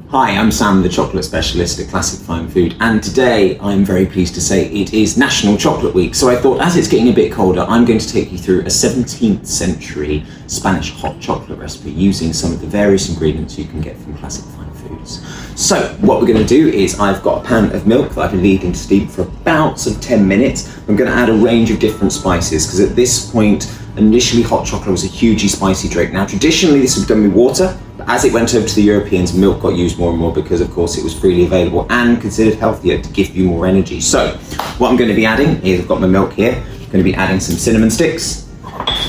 Hi, I'm Sam, the Chocolate Specialist at Classic Fine Food, and today I'm very pleased to say it is National Chocolate Week. So I thought, as it's getting a bit colder, I'm going to take you through a 17th century Spanish hot chocolate recipe using some of the various ingredients you can get from Classic Fine Foods. So what we're going to do is I've got a pan of milk that I've been leaving to steep for about 10 minutes. I'm going to add a range of different spices because at this point, initially hot chocolate was a hugely spicy drink. Now traditionally this was done with water, but as it went over to the Europeans, milk got used more and more because of course it was freely available and considered healthier to give you more energy. So what I'm going to be adding is, I've got my milk here, I'm going to be adding some cinnamon sticks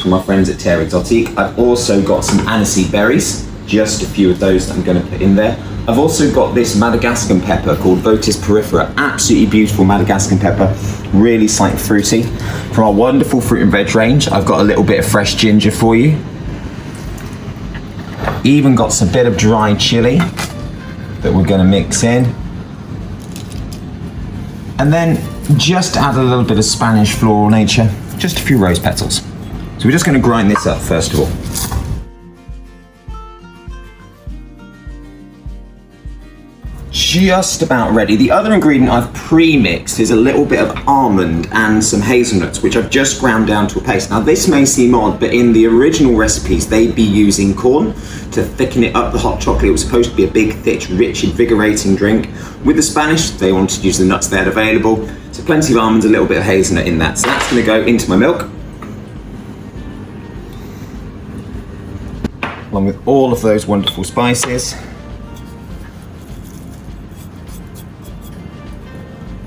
from my friends at Terre Exotique. I've also got some aniseed berries, just a few of those that I'm going to put in there. I've also got this Madagascan pepper called Votis perifera, absolutely beautiful Madagascan pepper, really slightly fruity. From our wonderful fruit and veg range, I've got a little bit of fresh ginger for you. Even got a bit of dry chili that we're going to mix in. And then just add a little bit of Spanish floral nature, just a few rose petals. So we're just going to grind this up first of all. Just about ready. The other ingredient I've pre-mixed is a little bit of almond and some hazelnuts, which I've just ground down to a paste. Now this may seem odd, but in the original recipes they'd be using corn to thicken it up, the hot chocolate. It was supposed to be a big, thick, rich, invigorating drink. With the Spanish, they wanted to use the nuts they had available. So plenty of almonds, a little bit of hazelnut in that. So that's going to go into my milk, along with all of those wonderful spices.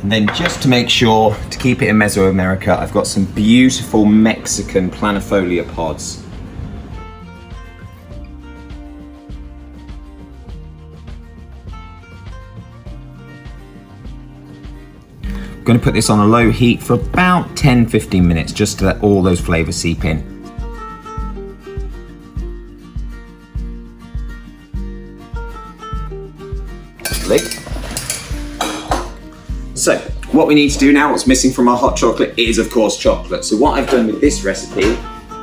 And then just to make sure, to keep it in Mesoamerica, I've got some beautiful Mexican planifolia pods. I'm going to put this on a low heat for about 10-15 minutes, just to let all those flavors seep in. Lovely. So what we need to do now, what's missing from our hot chocolate is of course chocolate. So what I've done with this recipe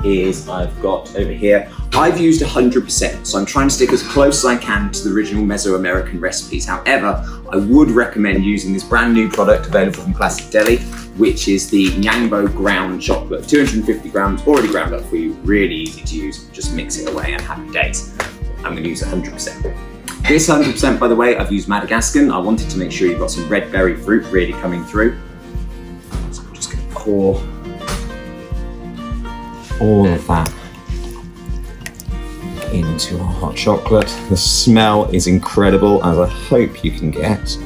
is I've got over here, I've used 100%. So I'm trying to stick as close as I can to the original Mesoamerican recipes. However, I would recommend using this brand new product available from Classic Deli, which is the Nyangbo ground chocolate. 250 grams, already ground up for you, really easy to use. Just mix it away and happy days. I'm gonna use 100%. This 100%, by the way, I've used Madagascan. I wanted to make sure you've got some red berry fruit really coming through. So I'm just going to pour all of that into our hot chocolate. The smell is incredible, as I hope you can get.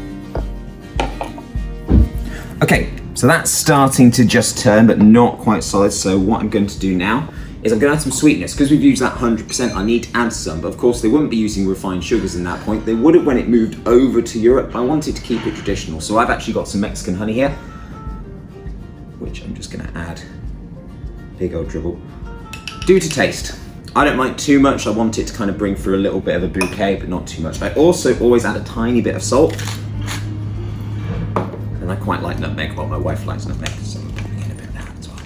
Okay, so that's starting to just turn, but not quite solid. So what I'm going to do now is I'm going to add some sweetness. Because we've used that 100%, I need to add some. But of course, they wouldn't be using refined sugars in that point. They would have when it moved over to Europe. I wanted to keep it traditional. So I've actually got some Mexican honey here, which I'm just going to add. Big old dribble. Do to taste. I don't like too much. I want it to kind of bring through a little bit of a bouquet, but not too much. I also always add a tiny bit of salt. And I quite like nutmeg. Well, my wife likes nutmeg, so I'm putting in a bit of that as well.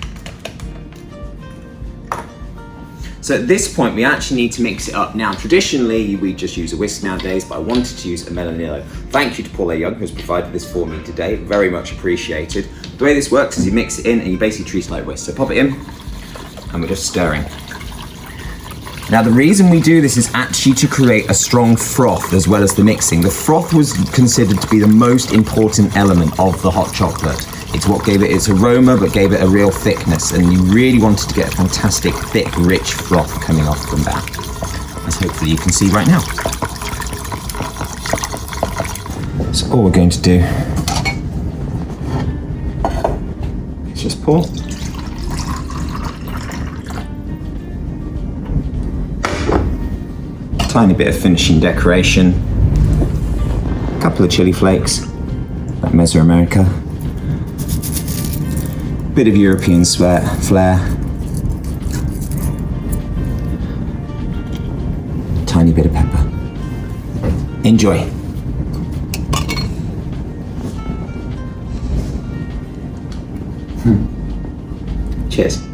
So at this point, we actually need to mix it up. Now, traditionally, we just use a whisk nowadays, but I wanted to use a Melanillo. Thank you to Paul A. Young, who's provided this for me today. Very much appreciated. The way this works is you mix it in and you basically treat it like whisk. So pop it in, and we're just stirring. Now, the reason we do this is actually to create a strong froth as well as the mixing. The froth was considered to be the most important element of the hot chocolate. It's what gave it its aroma, but gave it a real thickness, and you really wanted to get a fantastic, thick, rich froth coming off from that, as hopefully you can see right now. So all we're going to do is just pour. Tiny bit of finishing decoration, a couple of chili flakes, like Mesoamerica, bit of European flair, tiny bit of pepper. Enjoy. Cheers.